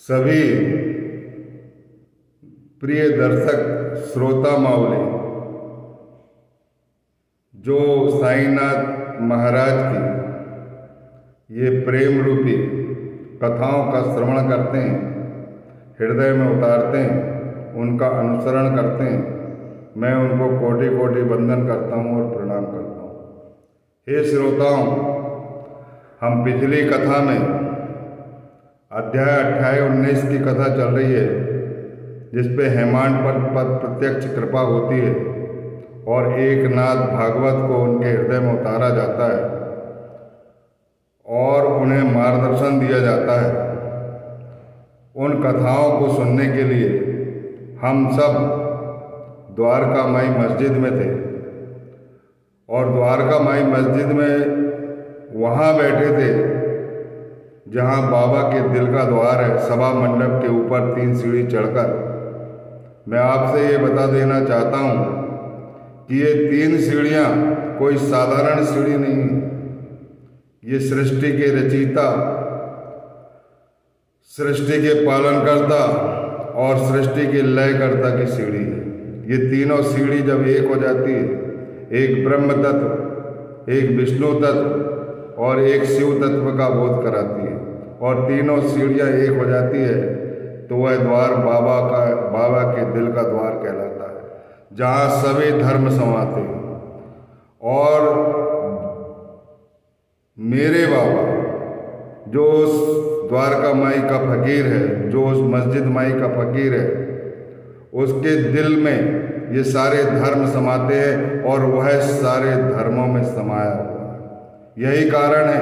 सभी प्रिय दर्शक श्रोता मावली, जो साईनाथ महाराज की ये प्रेम रूपी कथाओं का श्रवण करते हैं, हृदय में उतारते हैं, उनका अनुसरण करते हैं, मैं उनको कोटि कोटि वंदन करता हूँ और प्रणाम करता हूँ। हे श्रोताओं, हम पिछली कथा में अध्याय 28-19 की कथा चल रही है, जिसपे हेमाडपंत पर प्रत्यक्ष कृपा होती है और एक नाथ भागवत को उनके हृदय में उतारा जाता है और उन्हें मार्गदर्शन दिया जाता है। उन कथाओं को सुनने के लिए हम सब द्वारका माई मस्जिद में थे और द्वारका माई मस्जिद में वहाँ बैठे थे जहाँ बाबा के दिल का द्वार है। सभा मंडप के ऊपर 3 सीढ़ी चढ़कर मैं आपसे ये बता देना चाहता हूँ कि ये 3 सीढ़ियाँ कोई साधारण सीढ़ी नहीं, ये सृष्टि के रचयिता, सृष्टि के पालनकर्ता और सृष्टि के लयकर्ता की सीढ़ी है। ये तीनों सीढ़ी जब एक हो जाती है, एक ब्रह्म तत्व, एक विष्णु तत्व और एक शिव तत्व का बोध कराती है, और तीनों सीढ़ियाँ एक हो जाती है तो वह द्वार बाबा के दिल का द्वार कहलाता है, जहाँ सभी धर्म समाते हैं। और मेरे बाबा जो उस द्वारका माई का फकीर है, जो उस मस्जिद माई का फकीर है, उसके दिल में ये सारे धर्म समाते हैं और वह सारे धर्मों में समाया हुआ है। यही कारण है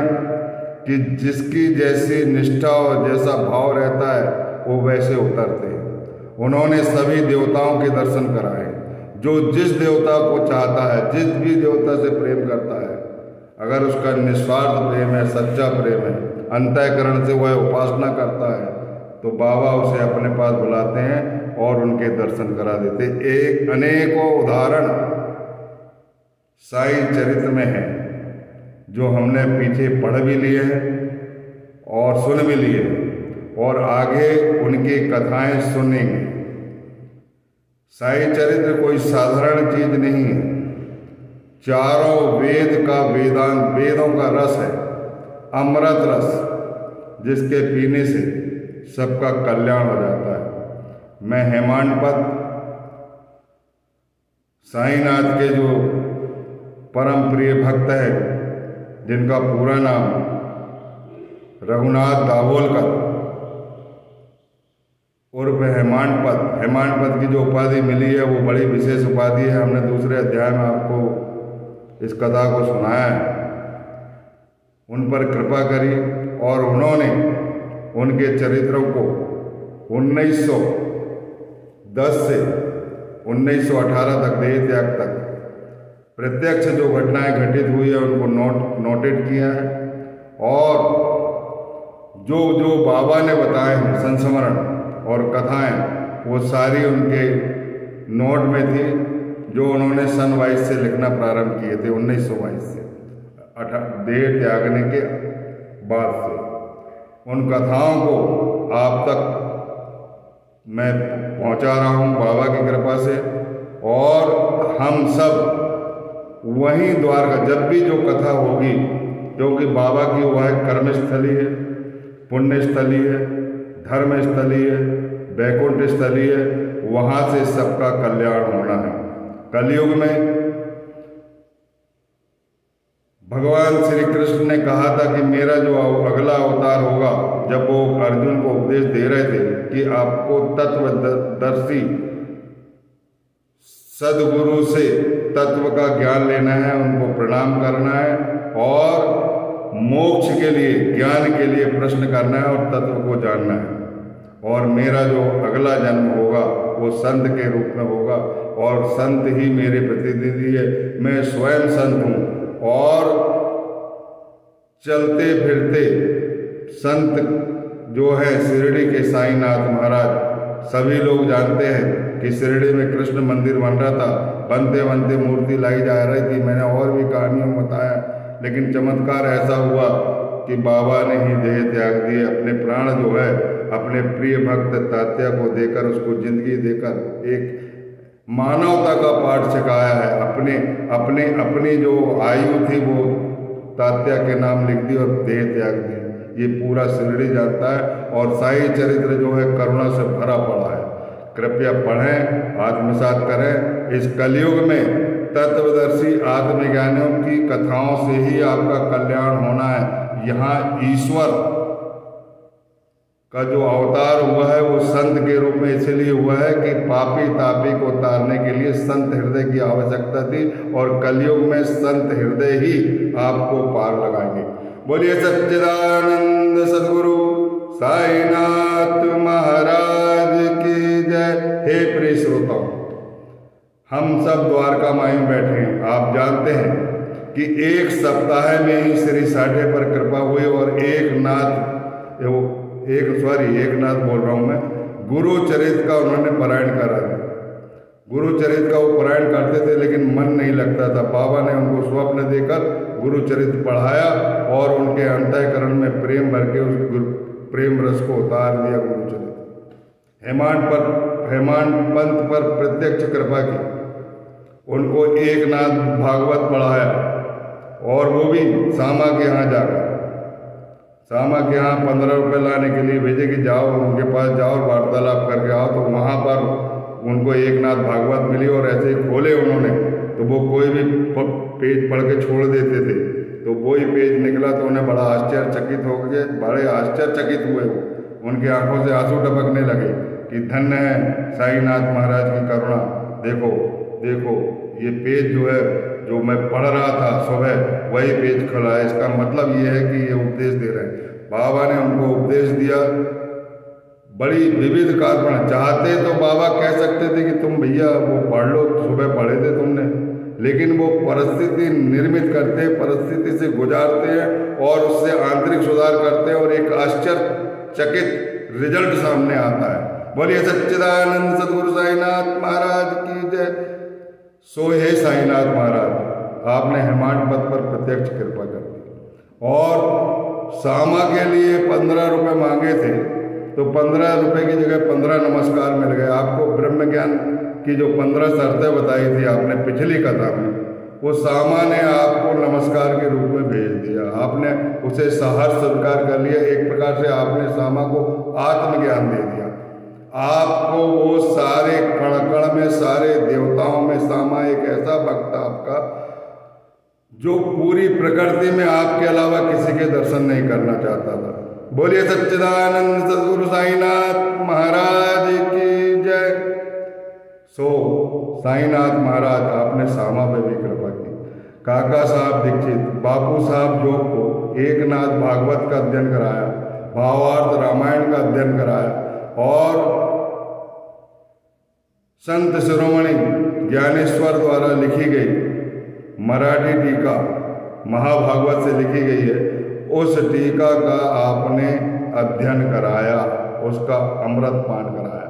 कि जिसकी जैसी निष्ठा और जैसा भाव रहता है वो वैसे उतरते हैं। उन्होंने सभी देवताओं के दर्शन कराए। जो जिस देवता को चाहता है, जिस भी देवता से प्रेम करता है, अगर उसका निस्वार्थ प्रेम है, सच्चा प्रेम है, अंतःकरण से वह उपासना करता है, तो बाबा उसे अपने पास बुलाते हैं और उनके दर्शन करा देते। एक अनेकों उदाहरण साईं चरित्र में है, जो हमने पीछे पढ़ भी लिए हैं और सुन भी लिए हैं, और आगे उनकी कथाएं सुनेंगे। साईं चरित्र कोई साधारण चीज नहीं है, चारों वेद का वेदों का रस है, अमृत रस, जिसके पीने से सबका कल्याण हो जाता है। मैं हेमाडपंत साईनाथ के जो परम प्रिय भक्त है, जिनका पूरा नाम रघुनाथ दाभोलकर उर्फ हेमाडपंत की जो उपाधि मिली है वो बड़ी विशेष उपाधि है। हमने दूसरे अध्याय में आपको इस कथा को सुनाया है। उन पर कृपा करी और उन्होंने उनके चरित्रों को 1910 से 1918 तक, देह त्याग तक प्रत्यक्ष जो घटनाएं घटित हुई है उनको नोटेड किया है, और जो बाबा ने बताए हैं संस्मरण और कथाएं, वो सारी उनके नोट में थी, जो उन्होंने सन 22 से लिखना प्रारंभ किए थे, 1922 से, देह त्यागने के बाद से। उन कथाओं को आप तक मैं पहुंचा रहा हूं बाबा की कृपा से, और हम सब वहीं द्वारका, जब भी जो कथा होगी, क्योंकि बाबा की वह कर्मस्थली है, पुण्यस्थली है, धर्मस्थली है, वैकुंठ स्थली है, वहाँ से सबका कल्याण होना है। कलयुग में भगवान श्री कृष्ण ने कहा था कि मेरा जो अगला अवतार होगा, जब वो अर्जुन को उपदेश दे रहे थे कि आपको तत्वदर्शी सदगुरु से तत्व का ज्ञान लेना है, उनको प्रणाम करना है और मोक्ष के लिए, ज्ञान के लिए प्रश्न करना है और तत्व को जानना है। और मेरा जो अगला जन्म होगा वो संत के रूप में होगा, और संत ही मेरे प्रतिनिधि है। मैं स्वयं संत हूँ, और चलते फिरते संत जो है शिरडी के साईनाथ महाराज, सभी लोग जानते हैं कि शिरडी में कृष्ण मंदिर बन रहा था, बनते बनते मूर्ति लाई जा रही थी। मैंने और भी कहानियों में बताया, लेकिन चमत्कार ऐसा हुआ कि बाबा ने ही देह त्याग दिए, अपने प्राण जो है अपने प्रिय भक्त तात्या को देकर, उसको जिंदगी देकर एक मानवता का पाठ सिखाया है। अपनी जो आयु थी वो तात्या के नाम लिख दी और देह त्याग दी। ये पूरा शिरडी जानता है और साई चरित्र जो है करुणा से भरा पड़ा है। कृपया पढ़ें, आत्मसात करें। इस कलयुग में तत्वदर्शी आत्मज्ञानियों की कथाओं से ही आपका कल्याण होना है। यहाँ ईश्वर का जो अवतार हुआ है वो संत के रूप में इसलिए हुआ है कि पापी तापी को तारने के लिए संत हृदय की आवश्यकता थी, और कलयुग में संत हृदय ही आपको पार लगाएंगे। बोलिए सच्चिदानंद सद्गुरु साईनाथ महाराज की जय। हे प्रिय श्रोताओं, हम सब द्वारका माई में बैठे हैं। आप जानते हैं कि एक सप्ताह में ही श्री साठे पर कृपा हुई और एक नाथ बोल रहा हूँ मैं, गुरुचरित का उन्होंने पारायण करा था। गुरुचरित का वो पारायण करते थे लेकिन मन नहीं लगता था। बाबा ने उनको स्वप्न देकर गुरुचरित पढ़ाया और उनके अंतःकरण में प्रेम भर के उस प्रेम रस को उतार दिया गुरुचरित। हेमांत पंत पर प्रत्यक्ष कृपा की, उनको एक नाथ भागवत पढ़ाया और वो भी सामा के यहाँ जाकर। सामा के यहाँ 15 रुपये लाने के लिए भेजे कि जाओ उनके पास जाओ और वार्तालाप करके आओ। तो वहाँ पर उनको एक नाथ भागवत मिली और ऐसे ही खोले उन्होंने तो वो कोई भी पेज पढ़ के छोड़ देते थे। तो वही पेज निकला तो उन्हें बड़े आश्चर्यचकित हुए। वो उनकी आंखों से आंसू टपकने लगे कि धन्य है साईनाथ महाराज की करुणा। देखो ये पेज जो है जो मैं पढ़ रहा था सुबह, वही पेज खुला है। इसका मतलब ये है कि ये उपदेश दे रहे हैं। बाबा ने उनको उपदेश दिया। बड़ी विविध कारण चाहते तो बाबा कह सकते थे कि तुम भैया वो पढ़ लो, सुबह पढ़े थे तुमने, लेकिन वो परिस्थिति निर्मित करते हैं, परिस्थिति से गुजारते हैं और उससे आंतरिक सुधार करते हैं और एक आश्चर्यचकित रिजल्ट सामने आता है। बोलिए सच्चिदानंद सद्गुरु साईनाथ महाराज की जय। सो हे साईनाथ महाराज, आपने हेमांत पद पर प्रत्यक्ष कृपा कर दी और सामा के लिए 15 रुपये मांगे थे तो 15 रुपये की जगह 15 नमस्कार मिल गए। आपको ब्रह्म ज्ञान की जो 15 शर्तें बताई थी आपने पिछली कथा में, वो सामा ने आपको नमस्कार के रूप में भेज दिया। आपने उसे सहर्ष स्वीकार कर लिया। एक प्रकार से आपने सामा को आत्मज्ञान दे दिया। आपको वो सारे कण कण में, सारे देवताओं में सामा एक ऐसा भक्त आपका जो पूरी प्रकृति में आपके अलावा किसी के दर्शन नहीं करना चाहता था। बोलिए सच्चिदानंद सद्गुरु साईनाथ महाराज की जय। सो साईनाथ महाराज आपने सामा पे भी कृपा की। काका साहब दीक्षित, बापू साहब जोग को एक नाथ भागवत का अध्ययन कराया, भावार्थ रामायण का अध्ययन कराया और संत शिरोमणि ज्ञानेश्वर द्वारा लिखी गई मराठी टीका महाभागवत से लिखी गई है, उस टीका का आपने अध्ययन कराया, उसका अमृत पान कराया।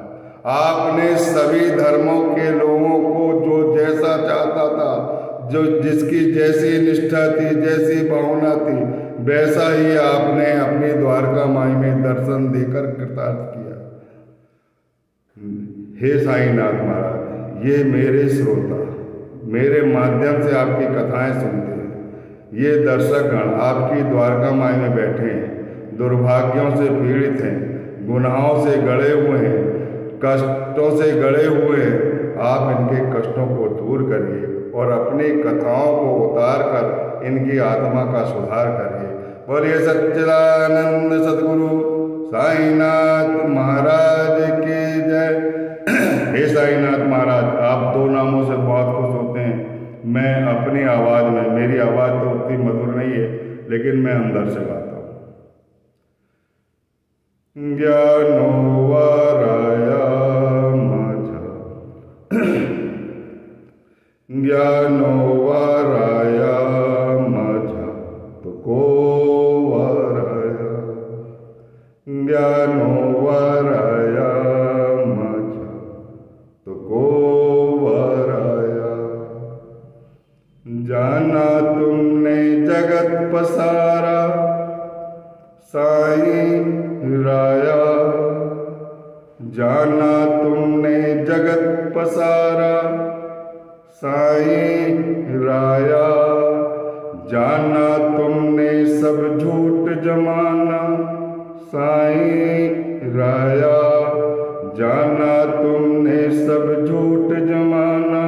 आपने सभी धर्मों के लोगों को जो जैसा चाहता था, जो जिसकी जैसी निष्ठा थी, जैसी भावना थी, वैसा ही आपने अपनी द्वारका माई में दर्शन देकर कृतार्थ किया। हे साईनाथ महाराज, ये मेरे श्रोता मेरे माध्यम से आपकी कथाएं सुनते हैं। ये दर्शकगण आपकी द्वारका माई में बैठे हैं, दुर्भाग्यों से पीड़ित हैं, गुनाहों से गड़े हुए हैं, कष्टों से गड़े हुए हैं। आप इनके कष्टों को दूर करिए और अपनी कथाओं को उतार कर इनकी आत्मा का सुधार करिए। बोलिए सच्चिदानंद सद्गुरु साईनाथ महाराज की जय। हे साईनाथ महाराज, आप 2 नामों से बहुत खुश होते हैं। मैं अपनी आवाज़ में, मेरी आवाज़ तो उतनी मधुर नहीं है लेकिन मैं अंदर से गाता हूँ। ज्ञानो वाराया माझा, ज्ञानो वाराया माझा तुको वाराया, ज्ञानो वाराया माझा तुको वाराया। जाना तुमने जगत पसारा साईं राया, जाना तुमने जगत पसारा साईं राया, जाना तुमने सब झूठ जमाना साईं राया, जाना तुमने सब झूठ जमाना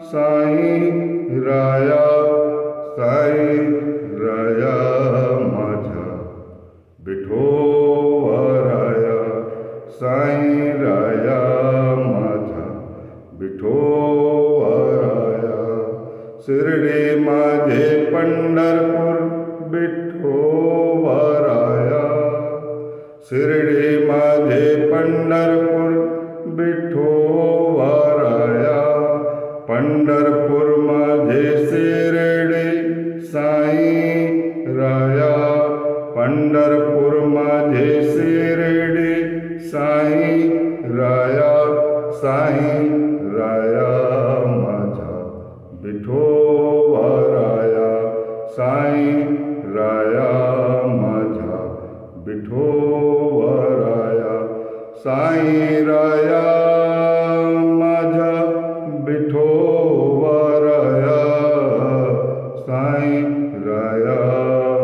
साईं राया, साईं राया माझा विठोबराया, साईं राया माझा विठोबराया, शिर्डी माझे पंढरपूर विठोबराया, शिर्डी माझे पंढरपूर विठोबराया, पंढरपूर माझे शिर्डी साईं राया, पंढरपूर माझे शिर्डी साईं राया, साईं राया माझा विठोबराया, साईं राया माझा विठोबराया, साईं राया माझा विठोबराया, साईं राया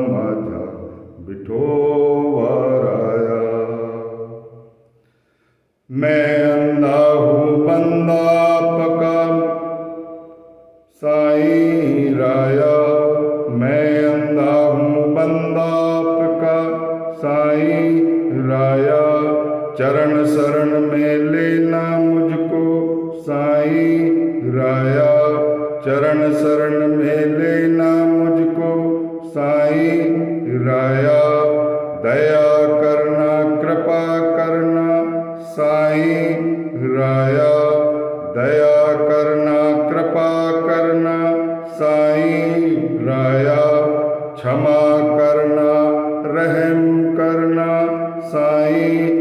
माझा विठोबराया। मैं अंधा हूँ बंदा पका साईं राया, मैं अंधा हूँ बंदा पका साईं राया, चरण शरण में लेना मुझको साईं राया, चरण शरण में लेना मुझको साईं राया, दया करना कृपा करना साईं राया, दया करना कृपा करना साईं राया, क्षमा करना रहम करना साईं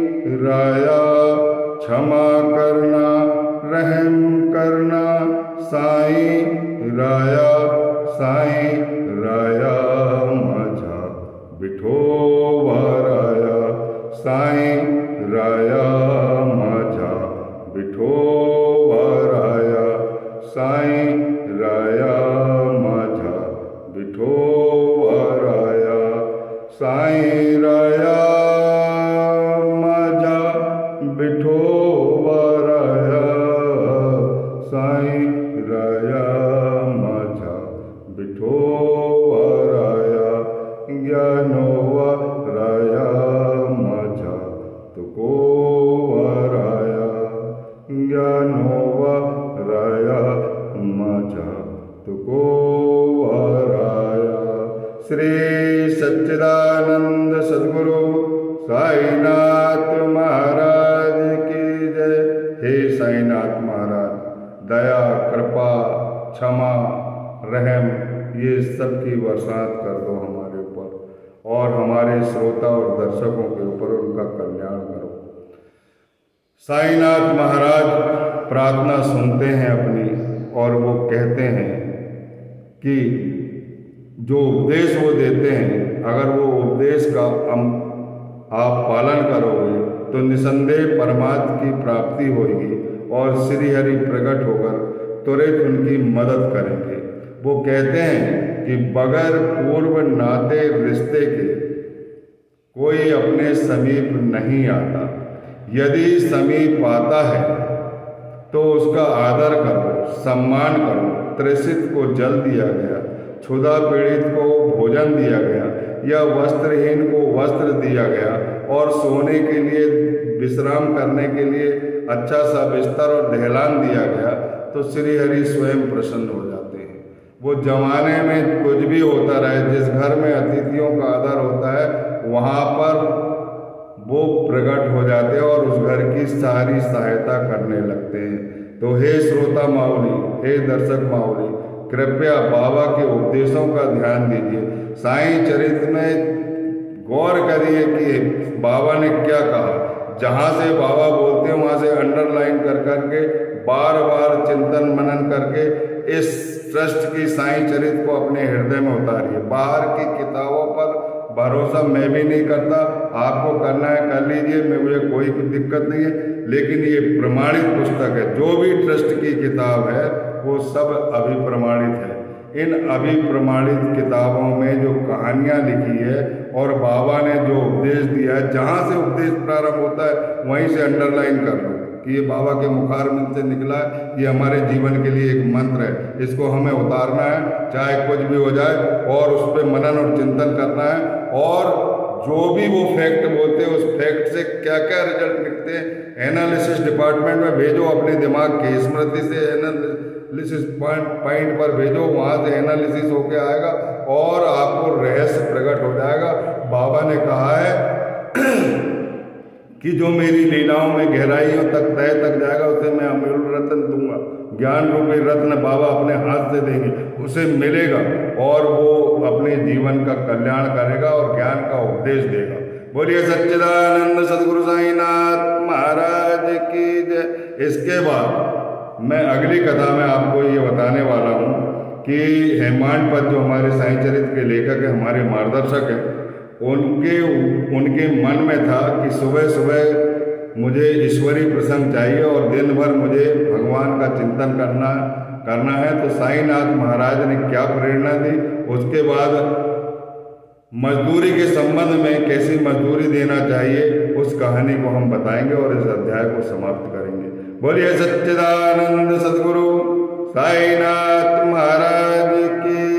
राया, क्षमा करना रहम करना साईं राया, साईं राया माझा विठोबराया, साईं राया माझा विठोबराया, साईं राया माझा विठोबराया, साईं राया माझा विठोबराया, साईं राया माझा विठोबराया, ज्ञानोबराया माझा तुकोबराया, ज्ञानोबराया माझा तुकोबराया। श्री सच्चिदानंद सद्गुरु साईनाथ महाराज की जय। हे साईनाथ महाराज, दया कृपा क्षमा रहम ये सब की बरसात कर दो हमारे ऊपर और हमारे श्रोता और दर्शकों के ऊपर उनका कल्याण करो। साईनाथ महाराज प्रार्थना सुनते हैं अपनी और वो कहते हैं कि जो उपदेश वो देते हैं, अगर वो उपदेश का आप पालन करोगे तो निसंदेह परमात्मा की प्राप्ति होगी और श्री हरि प्रकट होकर तुरंत उनकी मदद करेंगे। वो कहते हैं कि बगैर पूर्व नाते रिश्ते के कोई अपने समीप नहीं आता, यदि समीप आता है तो उसका आदर करो, सम्मान करो। त्रसित को जल दिया गया, क्षुधा पीड़ित को भोजन दिया गया, या वस्त्रहीन को वस्त्र दिया गया और सोने के लिए विश्राम करने के लिए अच्छा सा बिस्तर और ढेलान दिया गया, तो श्री हरि स्वयं प्रसन्न हो जाते हैं। वो जमाने में कुछ भी होता रहे, जिस घर में अतिथियों का आदर होता है वहाँ पर वो प्रकट हो जाते हैं और उस घर की सारी सहायता करने लगते हैं। तो हे श्रोता माउली, हे दर्शक माउली, कृपया बाबा के उपदेशों का ध्यान दीजिए। साईं चरित्र में गौर करिए कि बाबा ने क्या कहा। जहाँ से बाबा बोलते हैं वहाँ से अंडरलाइन कर करके बार बार चिंतन मनन करके इस ट्रस्ट की साईं चरित्र को अपने हृदय में उतारिए। बाहर की किताबों पर भरोसा मैं भी नहीं करता। आपको करना है कर लीजिए, मुझे कोई दिक्कत नहीं है, लेकिन ये प्रमाणित पुस्तक है। जो भी ट्रस्ट की किताब है वो सब अभिप्रमाणित है। इन अभिप्रमाणित किताबों में जो कहानियाँ लिखी है और बाबा ने जो उपदेश दिया है, जहाँ से उपदेश प्रारंभ होता है वहीं से अंडरलाइन कर लो कि ये बाबा के मुखारबिंद से निकला है, ये हमारे जीवन के लिए एक मंत्र है। इसको हमें उतारना है, चाहे कुछ भी हो जाए, और उस पर मनन और चिंतन करना है। और जो भी वो फैक्ट बोलते हैं, उस फैक्ट से क्या क्या रिजल्ट निकलते हैं, एनालिसिस डिपार्टमेंट में भेजो, अपने दिमाग की स्मृति से एनालिसिस पॉइंट पर भेजो, वहाँ से एनालिसिस होके आएगा और आपको रहस्य प्रकट हो जाएगा। बाबा ने कहा है कि जो मेरी लीलाओं में गहराइयों तक तय तक जाएगा उसे मैं अमूल्य रत्न दूंगा। ज्ञान रूपी रत्न बाबा अपने हाथ से देंगे, उसे मिलेगा और वो अपने जीवन का कल्याण करेगा और ज्ञान का उपदेश देगा। बोलिए सच्चिदानंद सदगुरु साईनाथ महाराज की जय। इसके बाद मैं अगली कथा में आपको ये बताने वाला हूँ कि हेमांड पद जो हमारे साईं चरित्र के लेखक है, हमारे मार्गदर्शक हैं, उनके मन में था कि सुबह सुबह मुझे ईश्वरीय प्रसंग चाहिए और दिन भर मुझे भगवान का चिंतन करना है। तो साईनाथ महाराज ने क्या प्रेरणा दी, उसके बाद मजदूरी के संबंध में कैसी मजदूरी देना चाहिए, उस कहानी को हम बताएंगे और इस अध्याय को समाप्त करेंगे। बोलिए सच्चिदानंद सदगुरु साईनाथ महाराज की